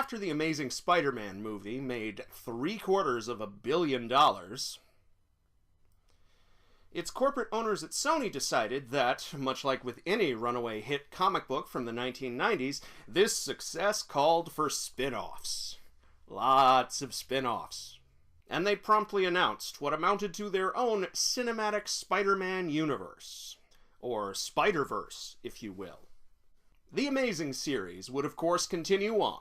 after the Amazing Spider-Man movie made $750 million, its corporate owners at Sony decided that, much like with any runaway hit comic book from the 1990s, this success called for spin-offs. Lots of spin-offs. And they promptly announced what amounted to their own cinematic Spider-Man universe. Or Spider-Verse, if you will. The Amazing series would of course continue on,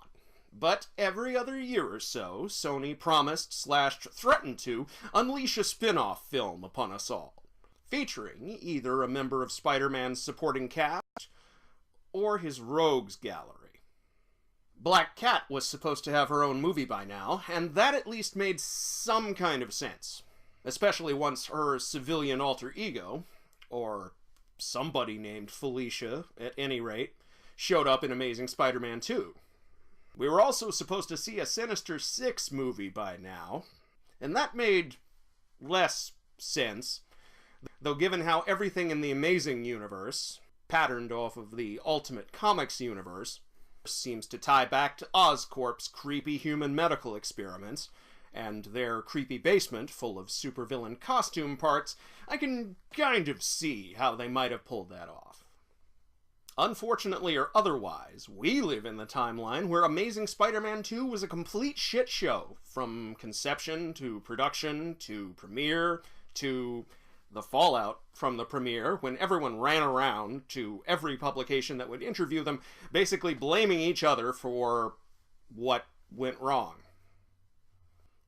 but every other year or so, Sony promised/threatened to unleash a spin-off film upon us all, featuring either a member of Spider-Man's supporting cast or his rogues gallery. Black Cat was supposed to have her own movie by now, and that at least made some kind of sense, especially once her civilian alter ego, or somebody named Felicia at any rate, showed up in Amazing Spider-Man 2. We were also supposed to see a Sinister Six movie by now, and that made less sense, though given how everything in the Amazing universe, patterned off of the Ultimate Comics universe, seems to tie back to Oscorp's creepy human medical experiments, and their creepy basement full of supervillain costume parts, I can kind of see how they might have pulled that off. Unfortunately or otherwise, we live in the timeline where Amazing Spider-Man 2 was a complete shit show, from conception to production to premiere to the fallout from the premiere, when everyone ran around to every publication that would interview them, basically blaming each other for what went wrong.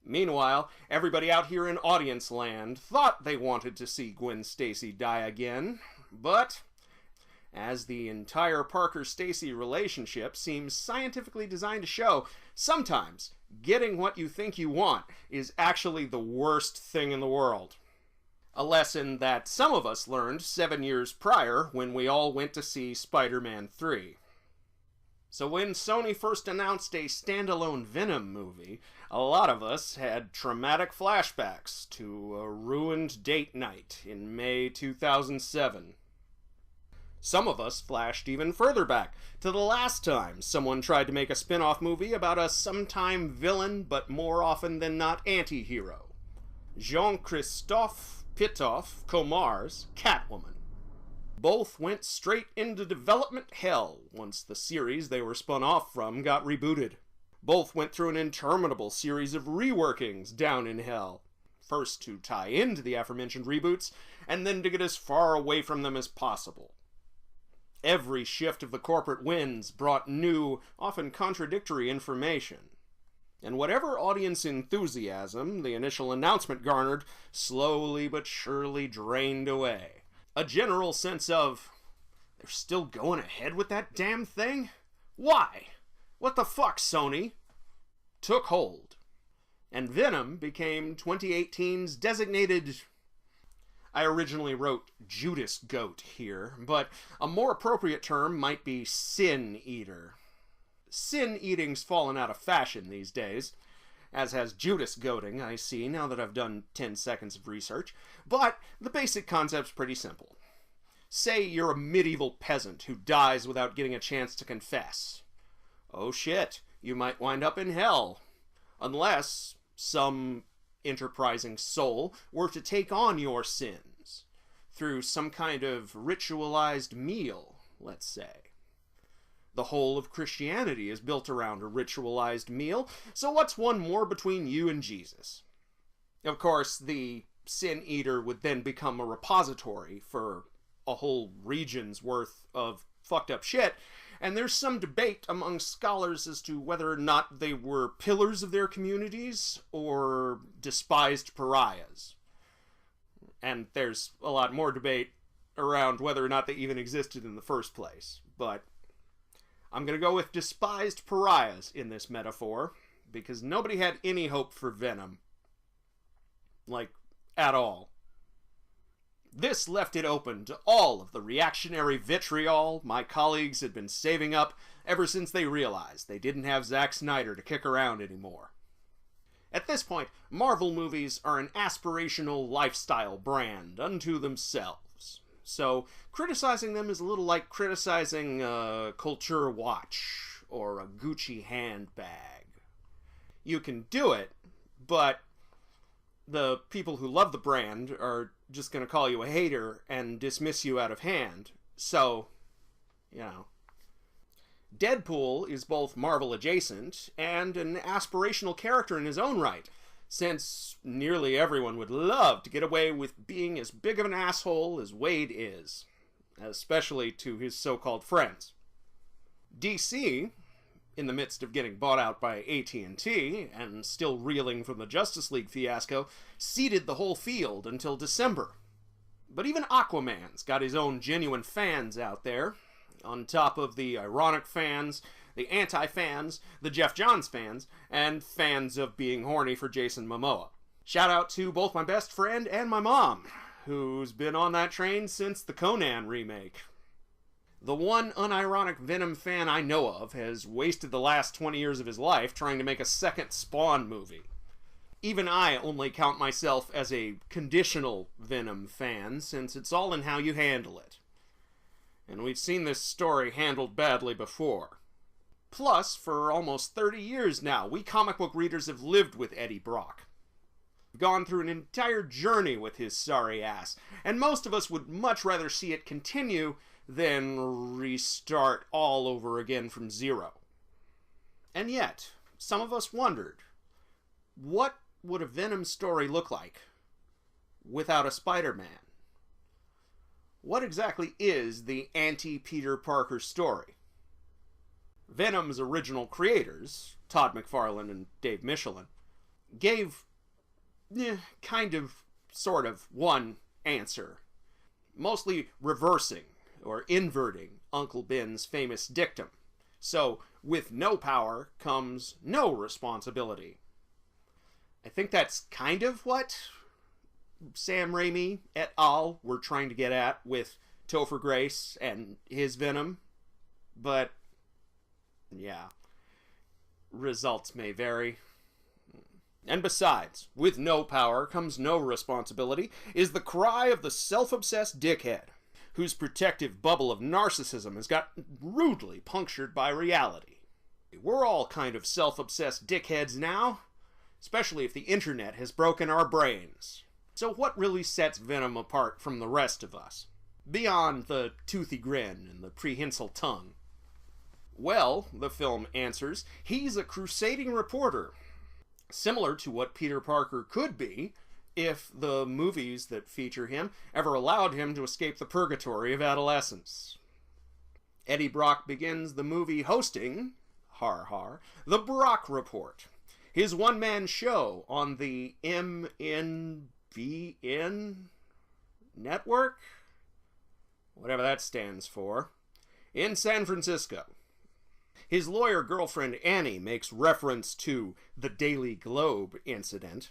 Meanwhile, everybody out here in audience land thought they wanted to see Gwen Stacy die again, but as the entire Parker-Stacy relationship seems scientifically designed to show, sometimes getting what you think you want is actually the worst thing in the world. A lesson that some of us learned 7 years prior when we all went to see Spider-Man 3. So when Sony first announced a standalone Venom movie, a lot of us had traumatic flashbacks to a ruined date night in May 2007. Some of us flashed even further back, to the last time someone tried to make a spin-off movie about a sometime villain but more often than not anti-hero. Jean-Christophe Pitoff Comar's Catwoman. Both went straight into development hell once the series they were spun off from got rebooted. Both went through an interminable series of reworkings down in hell. First to tie into the aforementioned reboots, and then to get as far away from them as possible. Every shift of the corporate winds brought new, often contradictory information. And whatever audience enthusiasm the initial announcement garnered slowly but surely drained away. A general sense of, they're still going ahead with that damn thing? Why? What the fuck, Sony? Took hold. And Venom became 2018's designated... I originally wrote Judas Goat here, but a more appropriate term might be Sin Eater. Sin eating's fallen out of fashion these days, as has Judas goating, I see, now that I've done 10 seconds of research, but the basic concept's pretty simple. Say you're a medieval peasant who dies without getting a chance to confess. Oh shit, you might wind up in hell. Unless some enterprising soul were to take on your sins through some kind of ritualized meal, let's say. The whole of Christianity is built around a ritualized meal, so what's one more between you and Jesus? Of course, the Sin Eater would then become a repository for a whole region's worth of fucked up shit, and there's some debate among scholars as to whether or not they were pillars of their communities or despised pariahs. And there's a lot more debate around whether or not they even existed in the first place. But I'm going to go with despised pariahs in this metaphor, because nobody had any hope for Venom. Like, at all. This left it open to all of the reactionary vitriol my colleagues had been saving up ever since they realized they didn't have Zack Snyder to kick around anymore. At this point, Marvel movies are an aspirational lifestyle brand unto themselves. So, criticizing them is a little like criticizing Culture Watch, or a Gucci handbag. You can do it, but the people who love the brand are just going to call you a hater and dismiss you out of hand. So, you know. Deadpool is both Marvel adjacent and an aspirational character in his own right, since nearly everyone would love to get away with being as big of an asshole as Wade is, especially to his so-called friends. DC, in the midst of getting bought out by AT&T and still reeling from the Justice League fiasco, seeded the whole field until December. But even Aquaman's got his own genuine fans out there, on top of the ironic fans, the anti-fans, the Jeff Johns fans, and fans of being horny for Jason Momoa. Shout out to both my best friend and my mom, who's been on that train since the Conan remake. The one unironic Venom fan I know of has wasted the last 20 years of his life trying to make a second Spawn movie. Even I only count myself as a conditional Venom fan, since it's all in how you handle it. And we've seen this story handled badly before. Plus, for almost 30 years now, we comic book readers have lived with Eddie Brock. We've gone through an entire journey with his sorry ass, and most of us would much rather see it continue than restart all over again from zero. And yet, some of us wondered, what would a Venom story look like without a Spider-Man? What exactly is the anti-Peter Parker story? Venom's original creators, Todd McFarlane and Dave Michelin, gave kind of, sort of, one answer, mostly reversing or inverting Uncle Ben's famous dictum. So, with no power comes no responsibility. I think that's kind of what Sam Raimi et al. Were trying to get at with Topher Grace and his Venom. But, yeah, results may vary. And besides, with no power comes no responsibility is the cry of the self-obsessed dickhead, whose protective bubble of narcissism has got rudely punctured by reality. We're all kind of self-obsessed dickheads now, especially if the internet has broken our brains. So what really sets Venom apart from the rest of us, beyond the toothy grin and the prehensile tongue? Well, the film answers, he's a crusading reporter, similar to what Peter Parker could be if the movies that feature him ever allowed him to escape the purgatory of adolescence. Eddie Brock begins the movie hosting, har har, the Brock Report, his one-man show on the MNBN network, whatever that stands for, in San Francisco. His lawyer girlfriend Annie makes reference to the Daily Globe incident,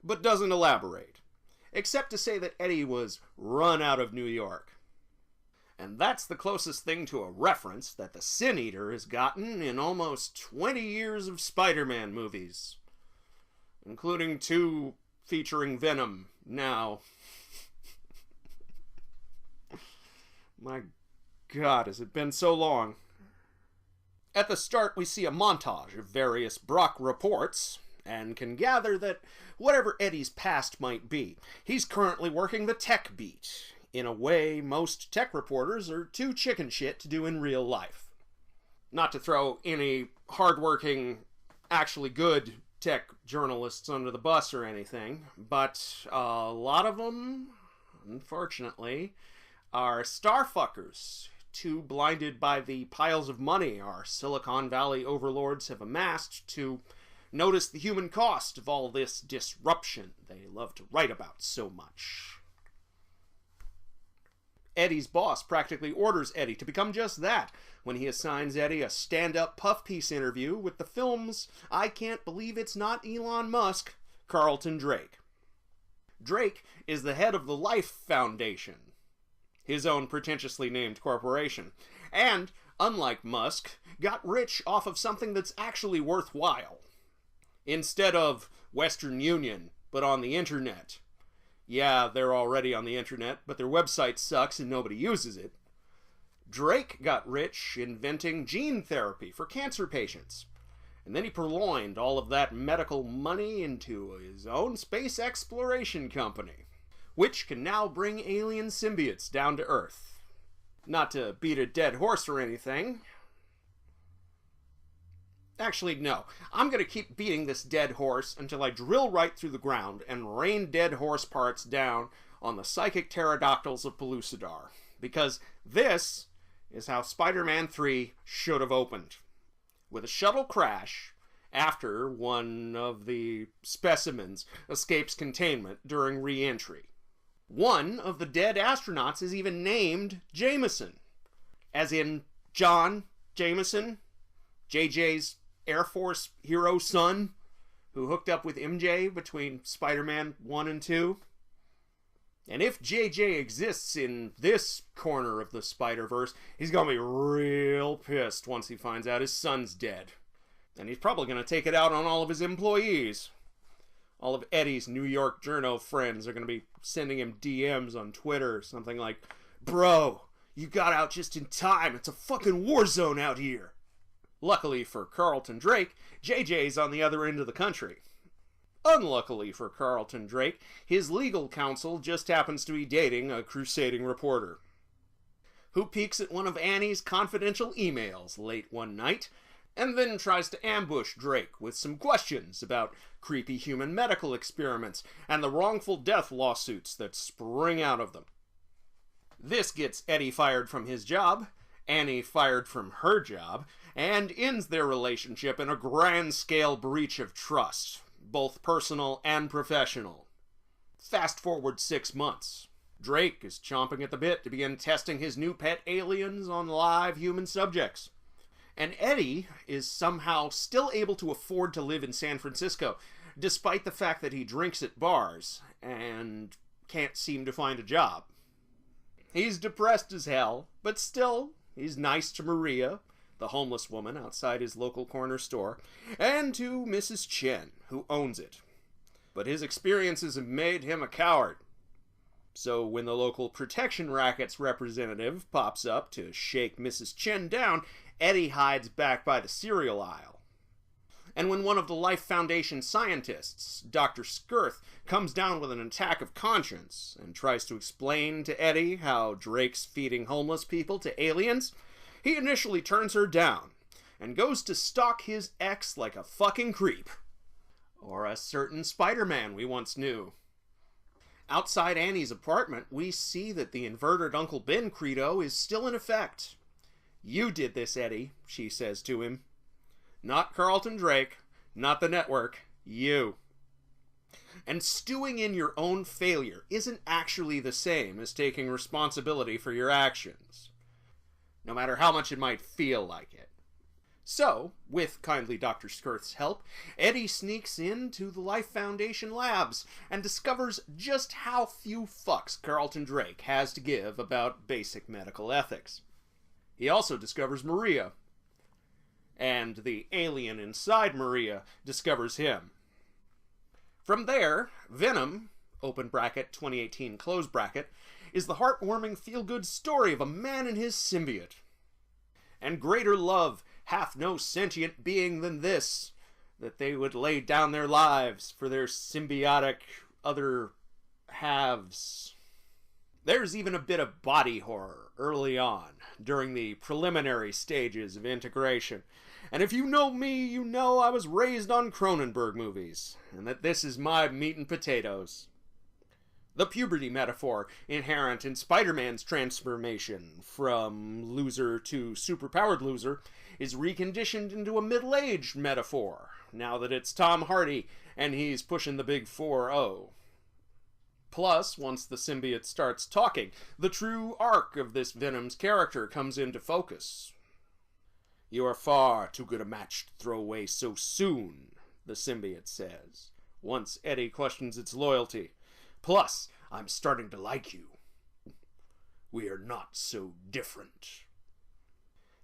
but doesn't elaborate, except to say that Eddie was run out of New York. And that's the closest thing to a reference that the Sin Eater has gotten in almost 20 years of Spider-Man movies, including 2 featuring Venom now. My God, has it been so long? At the start, we see a montage of various Brock reports, and can gather that whatever Eddie's past might be, he's currently working the tech beat, in a way most tech reporters are too chicken shit to do in real life. Not to throw any hardworking, actually good tech journalists under the bus or anything, but a lot of them, unfortunately, are starfuckers, too blinded by the piles of money our Silicon Valley overlords have amassed to notice the human cost of all this disruption they love to write about so much. Eddie's boss practically orders Eddie to become just that when he assigns Eddie a stand-up puff piece interview with the film's I Can't Believe It's Not Elon Musk, Carlton Drake. Drake is the head of the Life Foundation, his own pretentiously named corporation, and, unlike Musk, got rich off of something that's actually worthwhile. Instead of Western Union, but on the internet. Yeah, they're already on the internet, but their website sucks and nobody uses it. Drake got rich inventing gene therapy for cancer patients. And then he purloined all of that medical money into his own space exploration company, which can now bring alien symbiotes down to Earth. Not to beat a dead horse or anything. Actually, no. I'm going to keep beating this dead horse until I drill right through the ground and rain dead horse parts down on the psychic pterodactyls of Pellucidar. Because this is how Spider-Man 3 should have opened. With a shuttle crash after one of the specimens escapes containment during re-entry. One of the dead astronauts is even named Jameson, as in John Jameson, JJ's Air Force hero son, who hooked up with MJ between Spider-Man 1 and 2. And if JJ exists in this corner of the Spider-Verse, he's gonna be real pissed once he finds out his son's dead. And he's probably gonna take it out on all of his employees. All of Eddie's New York journo friends are gonna be sending him DMs on Twitter, something like, "Bro, you got out just in time. It's a fucking war zone out here." Luckily for Carlton Drake, JJ's on the other end of the country. Unluckily for Carlton Drake, his legal counsel just happens to be dating a crusading reporter, who peeks at one of Annie's confidential emails late one night, and then tries to ambush Drake with some questions about creepy human medical experiments and the wrongful death lawsuits that spring out of them. This gets Eddie fired from his job, Annie fired from her job, and ends their relationship in a grand-scale breach of trust, both personal and professional. Fast forward 6 months. Drake is chomping at the bit to begin testing his new pet aliens on live human subjects. And Eddie is somehow still able to afford to live in San Francisco, despite the fact that he drinks at bars and can't seem to find a job. He's depressed as hell, but still, he's nice to Maria, the homeless woman outside his local corner store, and to Mrs. Chen, who owns it. But his experiences have made him a coward. So when the local protection racket's representative pops up to shake Mrs. Chen down, Eddie hides back by the cereal aisle. And when one of the Life Foundation scientists, Dr. Skirth, comes down with an attack of conscience and tries to explain to Eddie how Drake's feeding homeless people to aliens, he initially turns her down and goes to stalk his ex like a fucking creep. Or a certain Spider-Man we once knew. Outside Annie's apartment, we see that the inverted Uncle Ben credo is still in effect. "You did this, Eddie," she says to him. Not Carlton Drake, not the network, you. And stewing in your own failure isn't actually the same as taking responsibility for your actions, no matter how much it might feel like it. So, with kindly Dr. Skirth's help, Eddie sneaks into the Life Foundation labs and discovers just how few fucks Carlton Drake has to give about basic medical ethics. He also discovers Maria, and the alien inside Maria discovers him. From there, Venom, open bracket 2018 close bracket, is the heartwarming feel-good story of a man and his symbiote. And greater love hath no sentient being than this, that they would lay down their lives for their symbiotic other halves. There's even a bit of body horror early on, during the preliminary stages of integration. And if you know me, you know I was raised on Cronenberg movies, and that this is my meat and potatoes. The puberty metaphor inherent in Spider-Man's transformation from loser to superpowered loser is reconditioned into a middle-aged metaphor, now that it's Tom Hardy and he's pushing the big 4-0. Plus, once the symbiote starts talking, the true arc of this Venom's character comes into focus. "You are far too good a match to throw away so soon," the symbiote says, once Eddie questions its loyalty. "Plus, I'm starting to like you. We are not so different."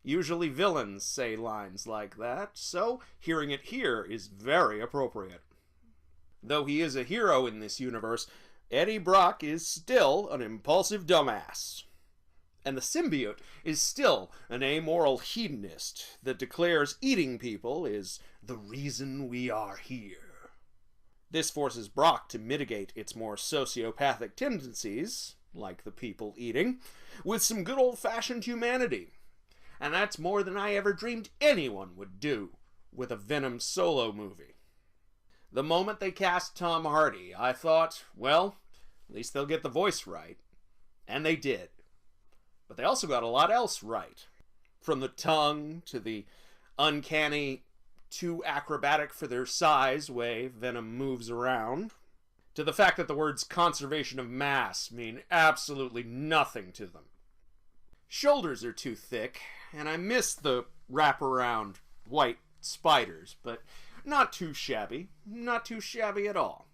Usually villains say lines like that, so hearing it here is very appropriate. Though he is a hero in this universe, Eddie Brock is still an impulsive dumbass. And the symbiote is still an amoral hedonist that declares eating people is the reason we are here. This forces Brock to mitigate its more sociopathic tendencies, like the people eating, with some good old-fashioned humanity. And that's more than I ever dreamed anyone would do with a Venom solo movie. The moment they cast Tom Hardy, I thought, well, at least they'll get the voice right. And they did. But they also got a lot else right. From the tongue to the uncanny, too acrobatic for their size way Venom moves around, to the fact that the words conservation of mass mean absolutely nothing to them. Shoulders are too thick, and I miss the wraparound white spiders, but not too shabby. Not too shabby at all.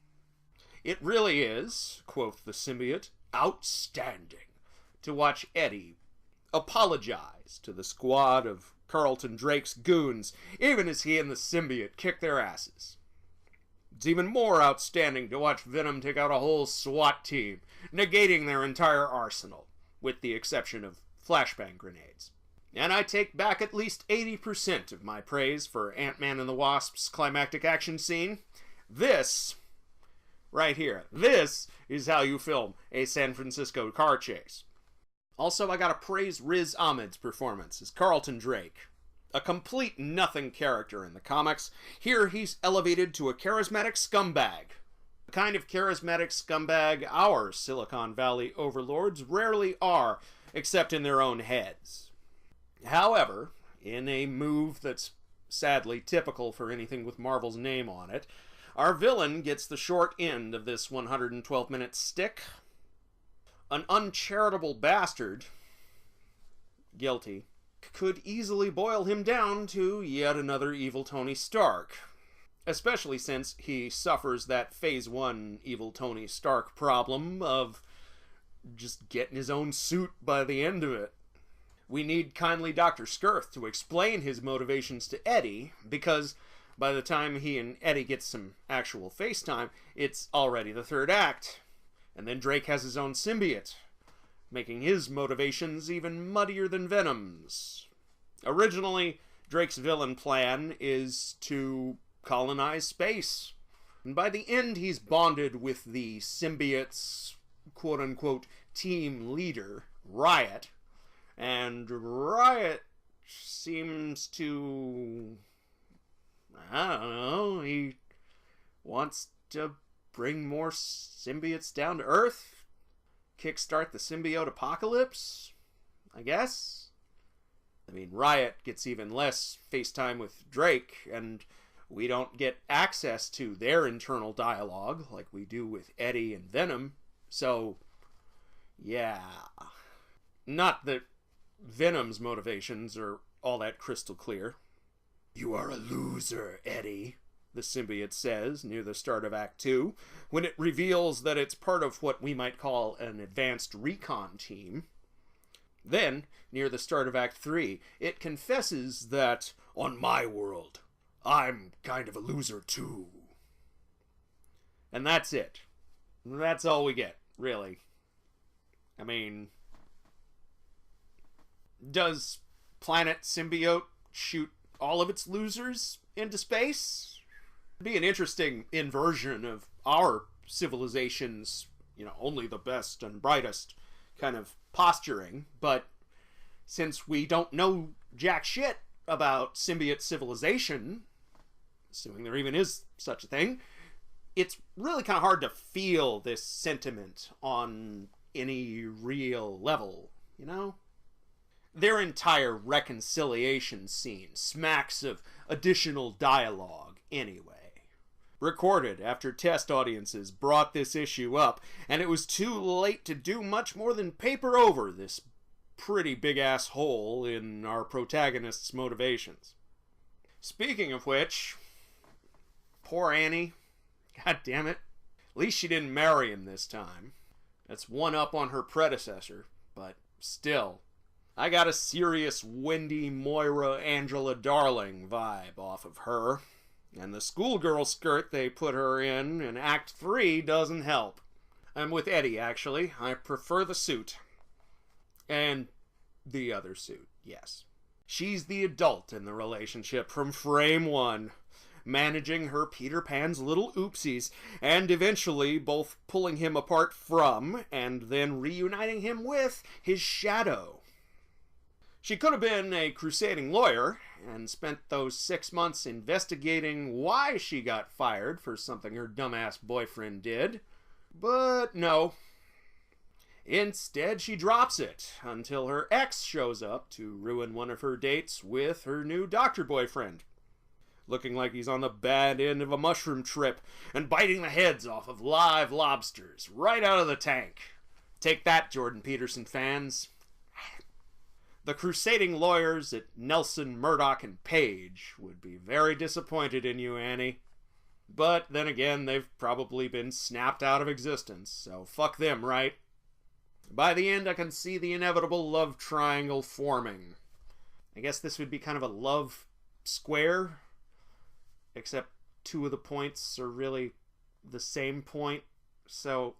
It really is, quoth the symbiote, outstanding to watch Eddie apologize to the squad of Carlton Drake's goons, even as he and the symbiote kick their asses. It's even more outstanding to watch Venom take out a whole SWAT team, negating their entire arsenal, with the exception of flashbang grenades. And I take back at least 80% of my praise for Ant-Man and the Wasp's climactic action scene. This, right here, this is how you film a San Francisco car chase. Also, I gotta praise Riz Ahmed's performance as Carlton Drake. A complete nothing character in the comics. Here he's elevated to a charismatic scumbag. The kind of charismatic scumbag our Silicon Valley overlords rarely are, except in their own heads. However, in a move that's sadly typical for anything with Marvel's name on it, our villain gets the short end of this 112-minute stick. An uncharitable bastard, guilty, could easily boil him down to yet another evil Tony Stark. Especially since he suffers that Phase 1 evil Tony Stark problem of just getting his own suit by the end of it. We need kindly Dr. Skirth to explain his motivations to Eddie, because by the time he and Eddie get some actual face time, it's already the third act. And then Drake has his own symbiote, making his motivations even muddier than Venom's. Originally, Drake's villain plan is to colonize space. And by the end, he's bonded with the symbiote's quote-unquote team leader, Riot. And Riot seems to... I don't know, he wants to bring more symbiotes down to Earth? Kickstart the symbiote apocalypse? I guess? I mean, Riot gets even less FaceTime with Drake, and we don't get access to their internal dialogue like we do with Eddie and Venom. So, yeah. Not that Venom's motivations are all that crystal clear. You are a loser, Eddie, the symbiote says near the start of Act 2, when it reveals that it's part of what we might call an advanced recon team. Then, near the start of Act 3, it confesses that, on my world, I'm kind of a loser too. And that's it. That's all we get, really. I mean, does Planet Symbiote shoot all of its losers into space? It'd be an interesting inversion of our civilization's, only the best and brightest kind of posturing, but since we don't know jack shit about symbiote civilization, assuming there even is such a thing, it's really kind of hard to feel this sentiment on any real level, Their entire reconciliation scene smacks of additional dialogue anyway. Recorded after test audiences brought this issue up, and it was too late to do much more than paper over this pretty big-ass hole in our protagonist's motivations. Speaking of which, poor Annie, god damn it, at least she didn't marry him this time. That's one up on her predecessor, but still, I got a serious Wendy Moira Angela Darling vibe off of her. And the schoolgirl skirt they put her in Act 3 doesn't help. I'm with Eddie, actually. I prefer the suit. And The other suit, yes. She's the adult in the relationship from frame one, managing her Peter Pan's little oopsies, and eventually both pulling him apart from, and then reuniting him with, his shadow. She could have been a crusading lawyer, and spent those 6 months investigating why she got fired for something her dumbass boyfriend did. But no. Instead, she drops it until her ex shows up to ruin one of her dates with her new doctor boyfriend, looking like he's on the bad end of a mushroom trip and biting the heads off of live lobsters right out of the tank. Take that, Jordan Peterson fans. The crusading lawyers at Nelson, Murdoch, and Page would be very disappointed in you, Annie. But then again, they've probably been snapped out of existence, so fuck them, right? By the end, I can see the inevitable love triangle forming. I guess this would be kind of a love square, except 2 of the points are really the same point, so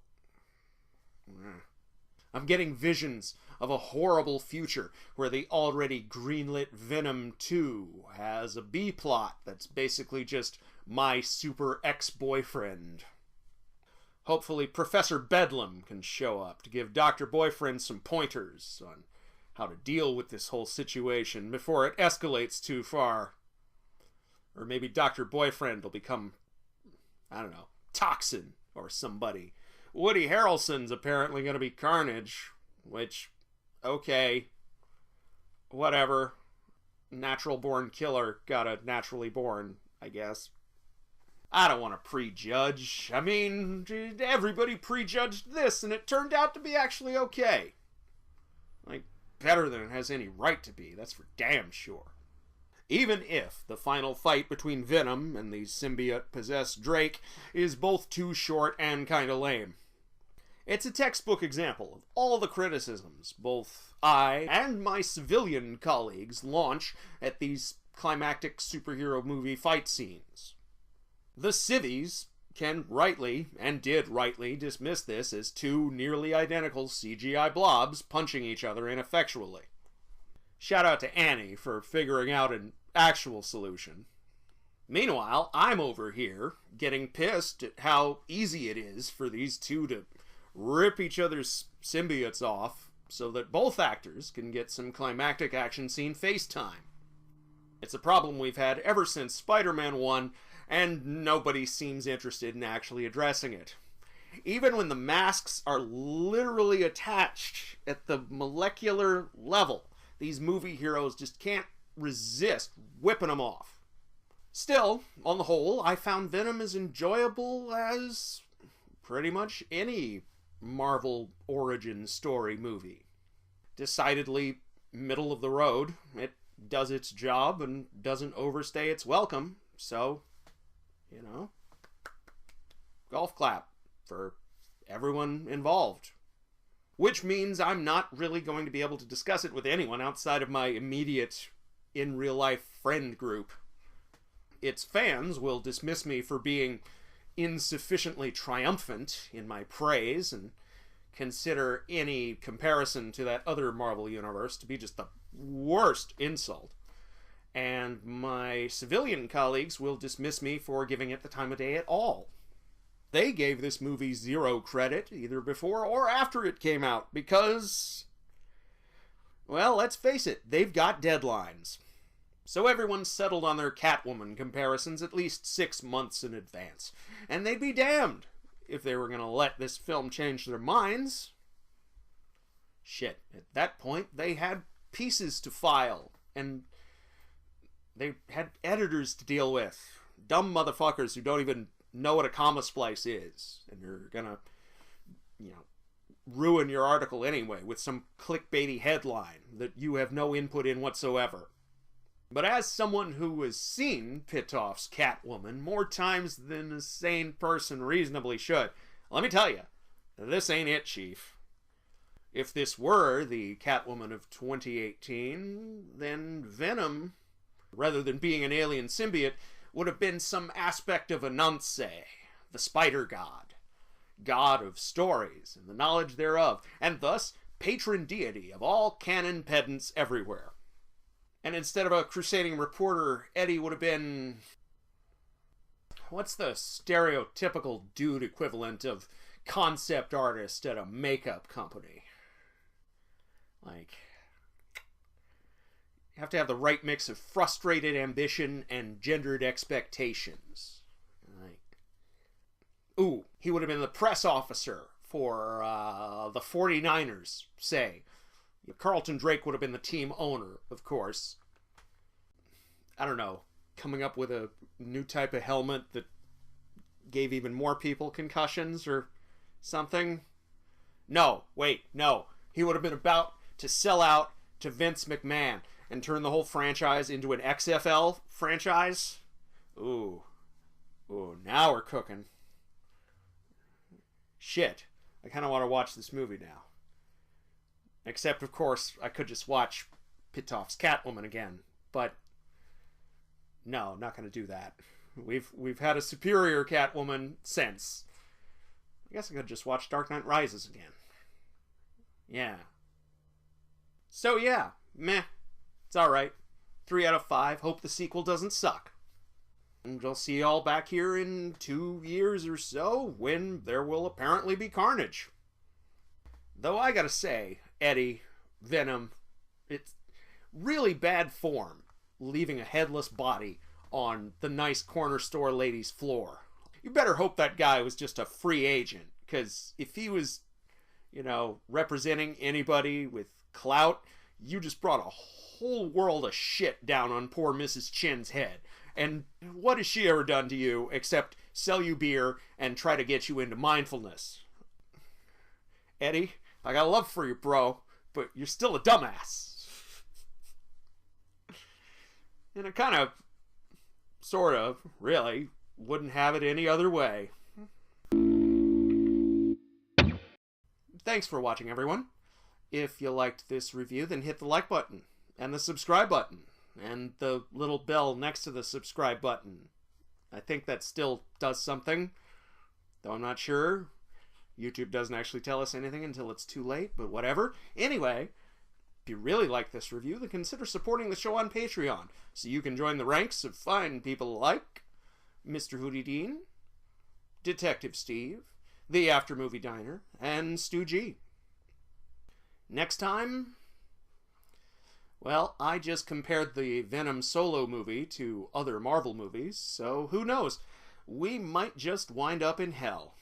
I'm getting visions of a horrible future where the already greenlit Venom 2 has a B-plot that's basically just my super ex-boyfriend. Hopefully Professor Bedlam can show up to give Dr. Boyfriend some pointers on how to deal with this whole situation before it escalates too far. Or maybe Dr. Boyfriend will become, I don't know, Toxin or somebody. Woody Harrelson's apparently going to be Carnage, which, okay, whatever. Natural born killer got a naturally born, I guess. I don't want to prejudge. I mean, everybody prejudged this, and it turned out to be actually okay. Like, better than it has any right to be, that's for damn sure. Even if the final fight between Venom and the symbiote-possessed Drake is both too short and kinda lame. It's a textbook example of all the criticisms both I and my civilian colleagues launch at these climactic superhero movie fight scenes. The civvies can rightly, and did rightly, dismiss this as 2 nearly identical CGI blobs punching each other ineffectually. Shout out to Annie for figuring out an actual solution. Meanwhile, I'm over here getting pissed at how easy it is for these 2 to rip each other's symbiotes off so that both actors can get some climactic action scene FaceTime. It's a problem we've had ever since Spider-Man 1, and nobody seems interested in actually addressing it. Even when the masks are literally attached at the molecular level, these movie heroes just can't resist whipping them off. Still, on the whole, I found Venom as enjoyable as pretty much any Marvel origin story movie. Decidedly middle of the road. It does its job and doesn't overstay its welcome, so, you know, golf clap for everyone involved. Which means I'm not really going to be able to discuss it with anyone outside of my immediate, in-real-life friend group. Its fans will dismiss me for being insufficiently triumphant in my praise and consider any comparison to that other Marvel universe to be just the worst insult. And my civilian colleagues will dismiss me for giving it the time of day at all. They gave this movie 0 credit, either before or after it came out, because, well, let's face it, they've got deadlines. So everyone settled on their Catwoman comparisons at least 6 months in advance. And they'd be damned if they were going to let this film change their minds. Shit, at that point, they had pieces to file, and they had editors to deal with. Dumb motherfuckers who don't even know what a comma splice is, and you're gonna, ruin your article anyway with some clickbaity headline that you have no input in whatsoever. But as someone who has seen Pitoff's Catwoman more times than a sane person reasonably should, let me tell you, this ain't it, Chief. If this were the Catwoman of 2018, then Venom, rather than being an alien symbiote, would have been some aspect of Ananse, the spider god, god of stories and the knowledge thereof, and thus patron deity of all canon pedants everywhere. And instead of a crusading reporter, Eddie would have been... what's the stereotypical dude equivalent of concept artist at a makeup company? Like, you have to have the right mix of frustrated ambition and gendered expectations. Like, ooh, he would have been the press officer for the 49ers, say. Carlton Drake would have been the team owner, of course. I don't know, coming up with a new type of helmet that gave even more people concussions or something. No, wait, no. He would have been about to sell out to Vince McMahon and turn the whole franchise into an XFL franchise. Ooh, now we're cooking. Shit, I kind of want to watch this movie now. Except, of course, I could just watch Pitoff's Catwoman again, but no, not going to do that. We've had a superior Catwoman since. I guess I could just watch Dark Knight Rises again. Yeah. So yeah, meh. It's alright. 3 out of 5. Hope the sequel doesn't suck. And I'll see you all back here in 2 years or so, when there will apparently be carnage. Though I gotta say, Eddie, Venom, it's really bad form leaving a headless body on the nice corner store lady's floor. You better hope that guy was just a free agent, because if he was, you know, representing anybody with clout, you just brought a whole world of shit down on poor Mrs. Chin's head. And what has she ever done to you except sell you beer and try to get you into mindfulness? Eddie, I got love for you, bro, but you're still a dumbass. And I kind of, sort of, really, wouldn't have it any other way. Thanks for watching, everyone. If you liked this review, then hit the like button, and the subscribe button, and the little bell next to the subscribe button. I think that still does something, though I'm not sure. YouTube doesn't actually tell us anything until it's too late, but whatever. Anyway, if you really like this review, then consider supporting the show on Patreon, so you can join the ranks of fine people like Mr. Hootie Dean, Detective Steve, The After Movie Diner, and Stu G. Next time, well, I just compared the Venom solo movie to other Marvel movies, so who knows? We might just wind up in hell.